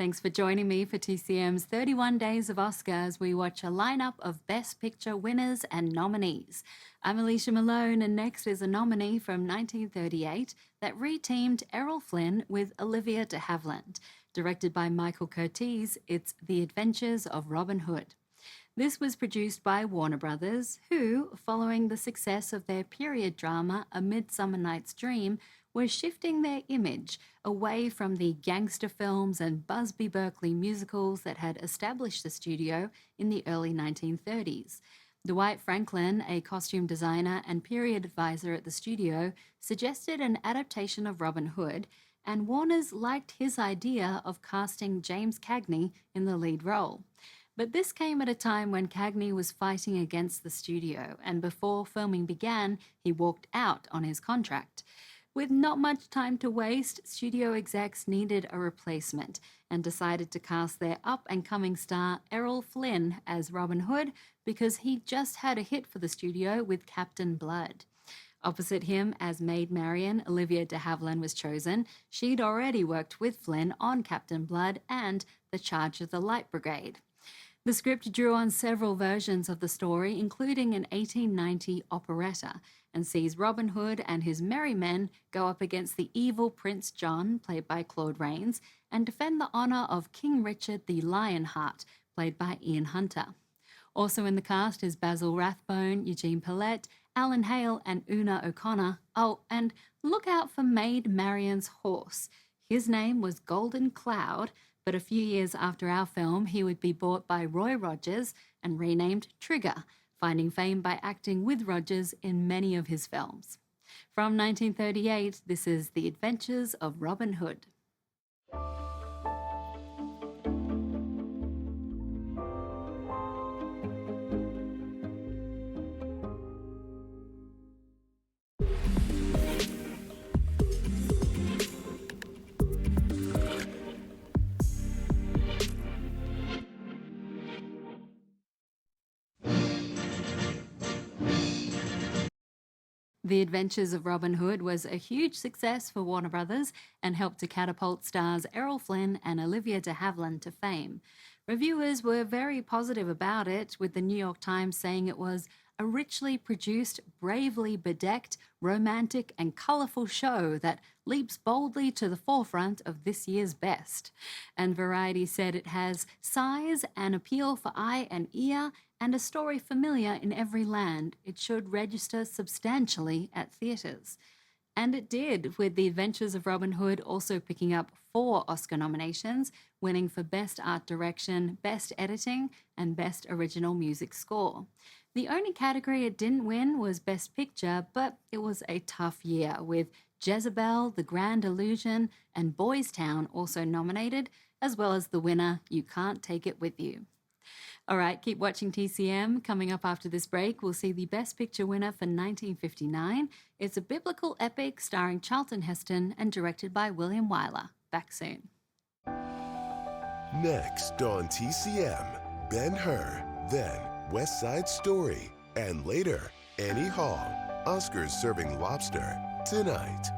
Thanks for joining me for TCM's 31 Days of Oscars. We watch a lineup of Best Picture winners and nominees. I'm Alicia Malone, and next is a nominee from 1938 that reteamed Errol Flynn with Olivia de Havilland. Directed by Michael Curtiz, it's The Adventures of Robin Hood. This was produced by Warner Brothers, who, following the success of their period drama A Midsummer Night's Dream, were shifting their image away from the gangster films and Busby Berkeley musicals that had established the studio in the early 1930s. Dwight Franklin, a costume designer and period advisor at the studio, suggested an adaptation of Robin Hood, and Warner's liked his idea of casting James Cagney in the lead role. But this came at a time when Cagney was fighting against the studio, and before filming began, he walked out on his contract. With not much time to waste, studio execs needed a replacement and decided to cast their up-and-coming star Errol Flynn as Robin Hood because he just had a hit for the studio with Captain Blood. Opposite him as Maid Marian, Olivia de Havilland was chosen. She'd already worked with Flynn on Captain Blood and The Charge of the Light Brigade. The script drew on several versions of the story, including an 1890 operetta, and sees Robin Hood and his merry men go up against the evil Prince John, played by Claude Rains, and defend the honour of King Richard the Lionheart, played by Ian Hunter. Also in the cast is Basil Rathbone, Eugene Pallette, Alan Hale, and Una O'Connor. Oh, and look out for Maid Marian's horse. His name was Golden Cloud, but a few years after our film, he would be bought by Roy Rogers and renamed Trigger, finding fame by acting with Rogers in many of his films. From 1938, this is The Adventures of Robin Hood. The Adventures of Robin Hood was a huge success for Warner Brothers and helped to catapult stars Errol Flynn and Olivia de Havilland to fame. Reviewers were very positive about it, with the New York Times saying it was a richly produced, bravely bedecked, romantic and colourful show that leaps boldly to the forefront of this year's best. And Variety said it has size and appeal for eye and ear, and a story familiar in every land. It should register substantially at theatres. And it did, with The Adventures of Robin Hood also picking up 4 Oscar nominations, winning for Best Art Direction, Best Editing, and Best Original Music Score. The only category it didn't win was Best Picture, but it was a tough year, with Jezebel, The Grand Illusion, and Boys Town also nominated, as well as the winner, You Can't Take It With You. All right, keep watching TCM. Coming up after this break, we'll see the Best Picture winner for 1959. It's a biblical epic starring Charlton Heston and directed by William Wyler. Back soon. Next on TCM, Ben-Hur, then West Side Story, and later, Annie Hall, Oscars Serving Lobster, tonight.